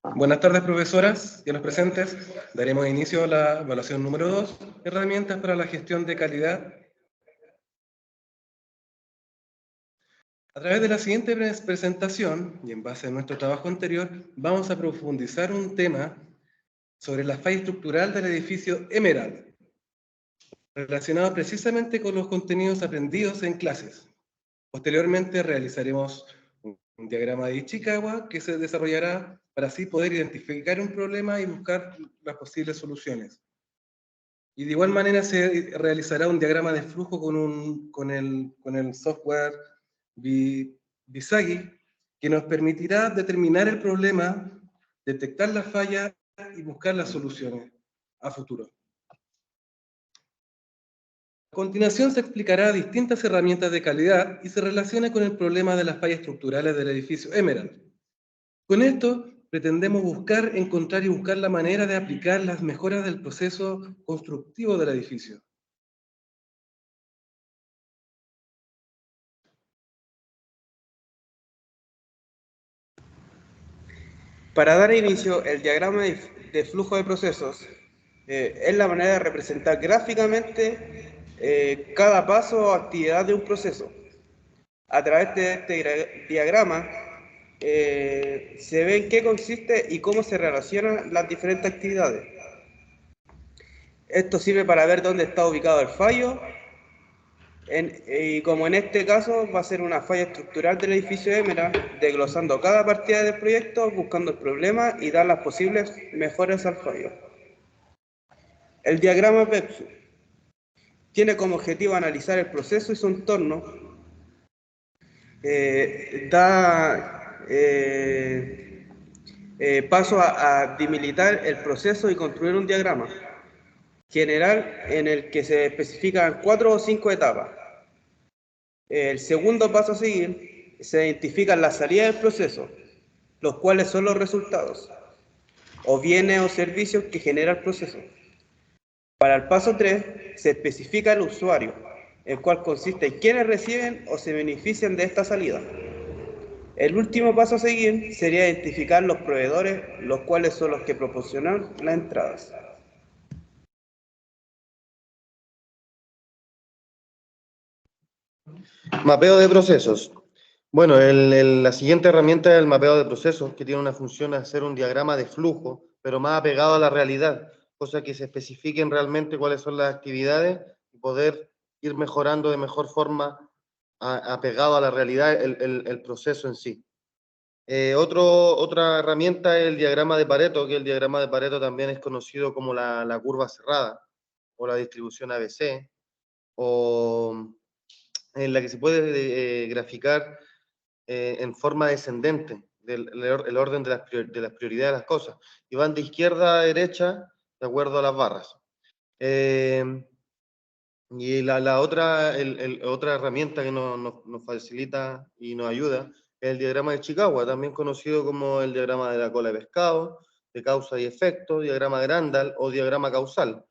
Buenas tardes, profesoras y a los presentes. Daremos inicio a la evaluación número 2, herramientas para la gestión de calidad. A través de la siguiente presentación, y en base a nuestro trabajo anterior, vamos a profundizar un tema sobre la falla estructural del edificio Emerald, relacionado precisamente con los contenidos aprendidos en clases. Posteriormente realizaremos un diagrama de Ichikawa que se desarrollará para así poder identificar un problema y buscar las posibles soluciones. Y de igual manera se realizará un diagrama de flujo con el software Visagi, que nos permitirá determinar el problema, detectar la falla y buscar las soluciones a futuro. A continuación se explicará distintas herramientas de calidad y se relaciona con el problema de las fallas estructurales del edificio Emerald. Con esto pretendemos encontrar y buscar la manera de aplicar las mejoras del proceso constructivo del edificio. Para dar inicio, el diagrama de flujo de procesos es la manera de representar gráficamente cada paso o actividad de un proceso. A través de este diagrama se ve en qué consiste y cómo se relacionan las diferentes actividades. Esto sirve para ver dónde está ubicado el fallo, y como en este caso va a ser una falla estructural del edificio Emerald, desglosando cada partida del proyecto, buscando el problema y dar las posibles mejoras al fallo. El diagrama PEPSU tiene como objetivo analizar el proceso y su entorno, paso a demilitar el proceso y construir un diagrama general en el que se especifican 4 o 5 etapas. El segundo paso a seguir, se identifican las salidas del proceso, los cuales son los resultados, o bienes o servicios que genera el proceso. Para el paso 3, se especifica el usuario, el cual consiste en quienes reciben o se benefician de esta salida. El último paso a seguir sería identificar los proveedores, los cuales son los que proporcionan las entradas. Mapeo de procesos. Bueno, la siguiente herramienta es el mapeo de procesos, que tiene una función de hacer un diagrama de flujo, pero más apegado a la realidad, cosa que se especifiquen realmente cuáles son las actividades y poder ir mejorando de mejor forma apegado a la realidad el proceso en sí. Otra herramienta es el diagrama de Pareto, que el diagrama de Pareto también es conocido como la curva cerrada o la distribución ABC, o en la que se puede graficar en forma descendente el orden de las prioridades de las cosas, y van de izquierda a derecha de acuerdo a las barras. Y otra herramienta que nos facilita y nos ayuda es el diagrama de Chicago, también conocido como el diagrama de la cola de pescado, de causa y efecto, diagrama de Grandal o diagrama causal.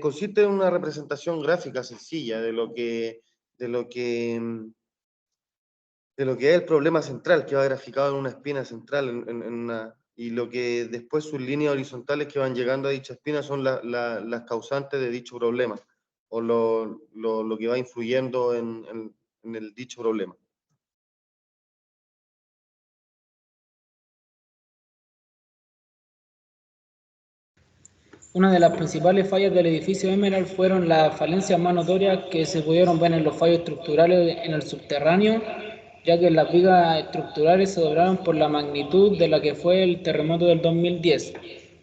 Consiste en una representación gráfica sencilla de lo que es el problema central, que va graficado en una espina central, y lo que después sus líneas horizontales que van llegando a dicha espina son las causantes de dicho problema, o lo que va influyendo en el dicho problema. Una de las principales fallas del edificio Emerald fueron las falencias más notorias que se pudieron ver en los fallos estructurales en el subterráneo, ya que las vigas estructurales se doblaron por la magnitud de la que fue el terremoto del 2010.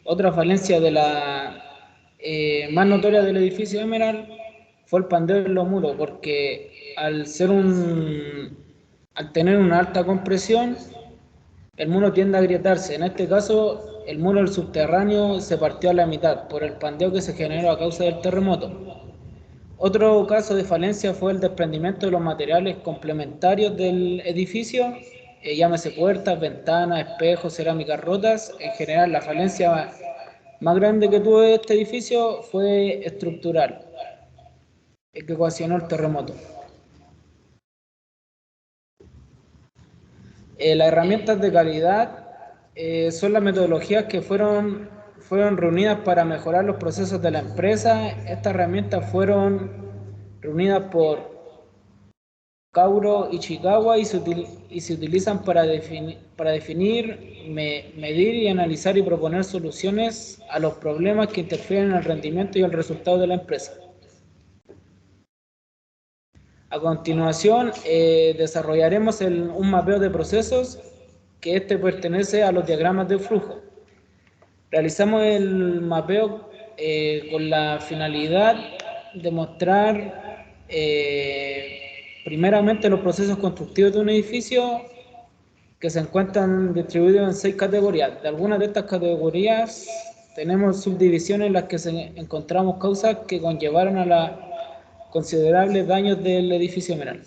Otra falencia de la más notoria del edificio Emerald fue el pandeo en los muros, porque al tener una alta compresión, el muro tiende a agrietarse. En este caso, el muro del subterráneo se partió a la mitad por el pandeo que se generó a causa del terremoto. Otro caso de falencia fue el desprendimiento de los materiales complementarios del edificio, llámese puertas, ventanas, espejos, cerámicas rotas. En general, la falencia más grande que tuvo este edificio fue estructural, que ocasionó el terremoto. Las herramientas de calidad son las metodologías que fueron reunidas para mejorar los procesos de la empresa. Estas herramientas fueron reunidas por Kauro Ichikawa y se utilizan para definir, medir y analizar y proponer soluciones a los problemas que interfieren en el rendimiento y el resultado de la empresa. A continuación, desarrollaremos un mapeo de procesos que pertenece a los diagramas de flujo. Realizamos el mapeo con la finalidad de mostrar primeramente los procesos constructivos de un edificio que se encuentran distribuidos en 6 categorías. De algunas de estas categorías tenemos subdivisiones en las que encontramos causas que conllevaron a la considerables daños del edificio Emerald.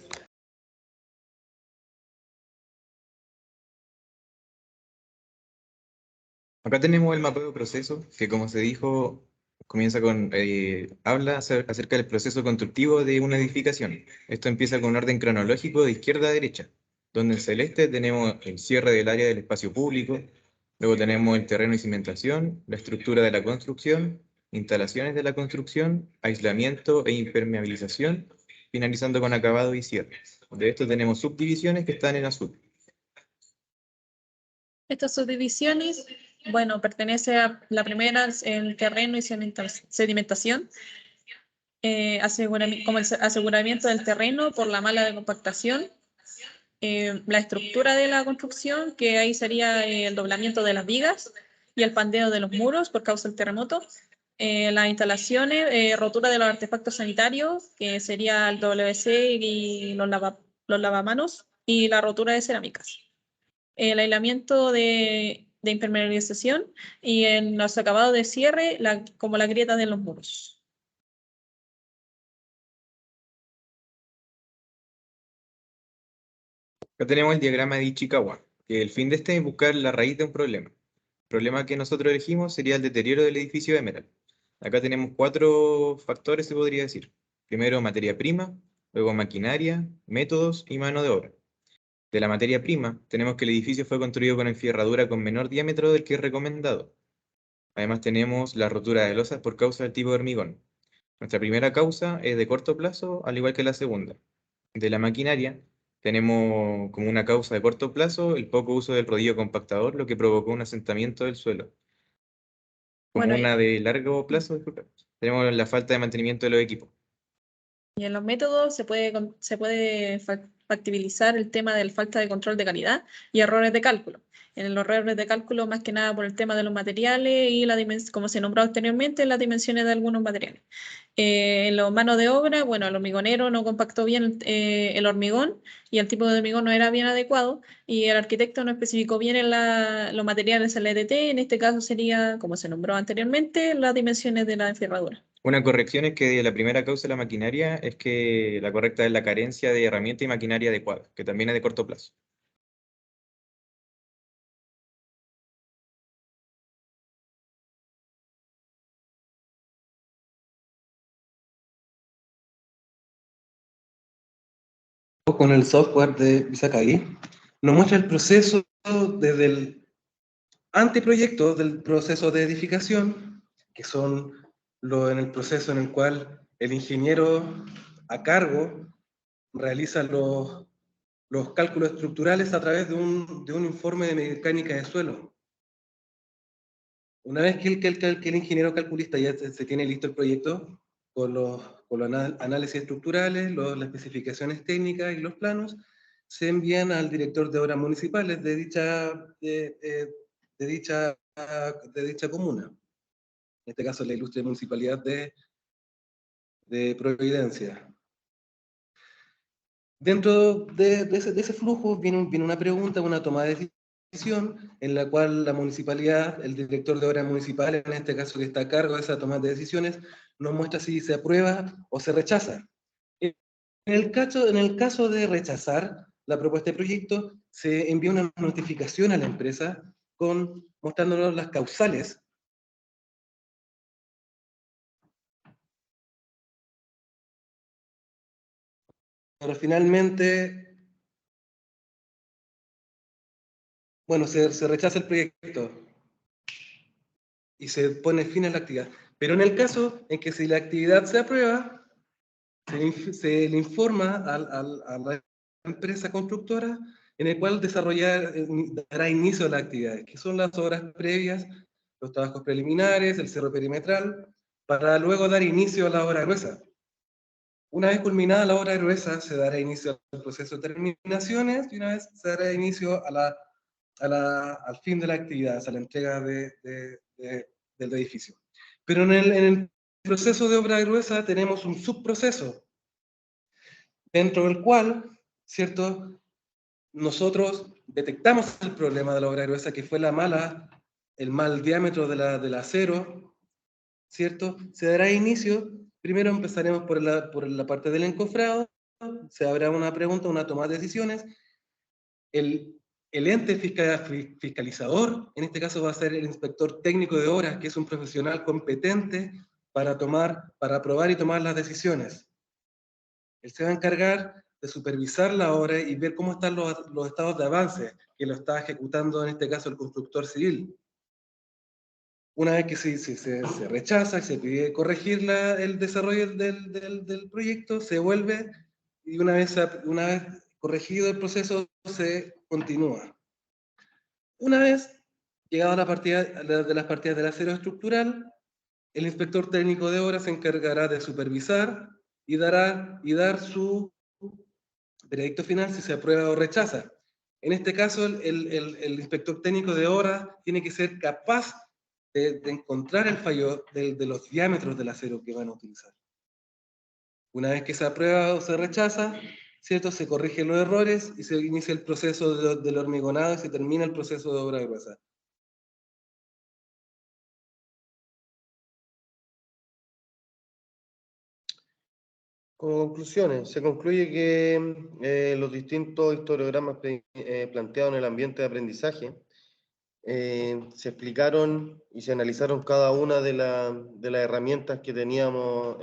Acá tenemos el mapeo de proceso, que como se dijo, comienza con, habla acerca del proceso constructivo de una edificación. Esto empieza con un orden cronológico de izquierda a derecha, donde en celeste tenemos el cierre del área del espacio público, luego tenemos el terreno y cimentación, la estructura de la construcción, instalaciones de la construcción, aislamiento e impermeabilización, finalizando con acabado y cierre. De esto tenemos subdivisiones que están en azul. Estas subdivisiones, bueno, pertenece a la primera, el terreno y sedimentación, como el aseguramiento del terreno por la mala compactación, la estructura de la construcción, que ahí sería el doblamiento de las vigas y el pandeo de los muros por causa del terremoto, las instalaciones, rotura de los artefactos sanitarios, que sería el WC y los lavamanos, y la rotura de cerámicas. El aislamiento de impermeabilización y en los acabados de cierre, como la grieta de los muros. Acá tenemos el diagrama de Ichikawa, que el fin de este es buscar la raíz de un problema. El problema que nosotros elegimos sería el deterioro del edificio Emerald. Acá tenemos 4 factores, se podría decir. Primero, materia prima, luego maquinaria, métodos y mano de obra. De la materia prima, tenemos que el edificio fue construido con enferradura con menor diámetro del que es recomendado. Además tenemos la rotura de losas por causa del tipo de hormigón. Nuestra primera causa es de corto plazo, al igual que la segunda. De la maquinaria, tenemos como una causa de corto plazo el poco uso del rodillo compactador, lo que provocó un asentamiento del suelo. Como Bueno, una de largo plazo, disculpa, tenemos la falta de mantenimiento de los equipos. y en los métodos se puede factibilizar el tema de la falta de control de calidad y errores de cálculo. En los errores de cálculo, más que nada por el tema de los materiales y como se nombró anteriormente, las dimensiones de algunos materiales. En los manos de obra, bueno, el hormigonero no compactó bien el hormigón y el tipo de hormigón no era bien adecuado y el arquitecto no especificó bien los materiales LDT. En este caso sería, como se nombró anteriormente, las dimensiones de la enferradura. Una corrección es que la primera causa de la maquinaria es que la correcta es la carencia de herramienta y maquinaria adecuada, que también es de corto plazo. Con el software de Bisacagui, nos muestra el proceso desde el anteproyecto del proceso de edificación, que son en el proceso en el cual el ingeniero a cargo realiza los cálculos estructurales a través de un informe de mecánica de suelo. Una vez que el ingeniero calculista ya se tiene listo el proyecto, con los análisis estructurales, las especificaciones técnicas y los planos, se envían al director de obras municipales de dicha comuna. En este caso, la ilustre municipalidad de Providencia. Dentro de ese flujo viene una pregunta, una toma de decisión, en la cual la municipalidad, el director de obras municipales, en este caso que está a cargo de esa toma de decisiones, nos muestra si se aprueba o se rechaza. En el caso de rechazar la propuesta de proyecto, se envía una notificación a la empresa mostrándonos las causales. Pero finalmente, bueno, se rechaza el proyecto y se pone fin a la actividad. Pero en el caso en que si la actividad se aprueba, se le informa a la empresa constructora en el cual dará inicio a las actividades, que son las obras previas, los trabajos preliminares, el cerro perimetral, para luego dar inicio a la obra gruesa. Una vez culminada la obra gruesa, se dará inicio al proceso de terminaciones y una vez se dará inicio al fin de la actividad, a la entrega del edificio. Pero en el proceso de obra gruesa tenemos un subproceso, dentro del cual, ¿cierto?, nosotros detectamos el problema de la obra gruesa, que fue el mal diámetro del acero, ¿cierto? Se dará inicio, primero empezaremos por la parte del encofrado, se habrá una pregunta, una toma de decisiones, el ente fiscalizador, en este caso va a ser el inspector técnico de obras, que es un profesional competente para aprobar y tomar las decisiones. Él se va a encargar de supervisar la obra y ver cómo están los estados de avance que lo está ejecutando, en este caso, el constructor civil. Una vez que se rechaza y se pide corregir el desarrollo del proyecto, se vuelve y una vez corregido el proceso, se continúa. Una vez llegado a las partidas del acero estructural, el inspector técnico de obras se encargará de supervisar y dar su veredicto final si se aprueba o rechaza. En este caso, el inspector técnico de obras tiene que ser capaz de encontrar el fallo de los diámetros del acero que van a utilizar. Una vez que se aprueba o se rechaza, ¿cierto?, se corrigen los errores y se inicia el proceso del hormigonado y se termina el proceso de obra gruesa. Como conclusiones, se concluye que los distintos historiogramas planteados en el ambiente de aprendizaje se explicaron y se analizaron cada una de las herramientas que teníamos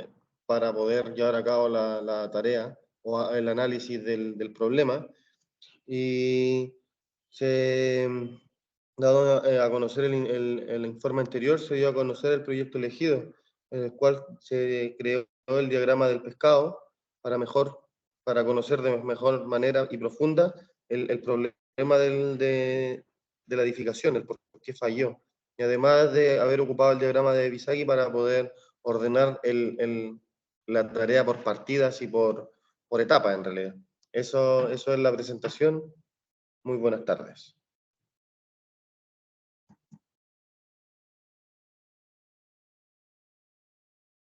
para poder llevar a cabo la tarea o el análisis del problema. Y dado a conocer el informe anterior, se dio a conocer el proyecto elegido, en el cual se creó el diagrama del pescado para conocer de mejor manera y profunda el problema de la edificación, el por qué falló. Y además de haber ocupado el diagrama de Visagi para poder ordenar la tarea por partidas y por etapas, en realidad. Eso es la presentación. Muy buenas tardes.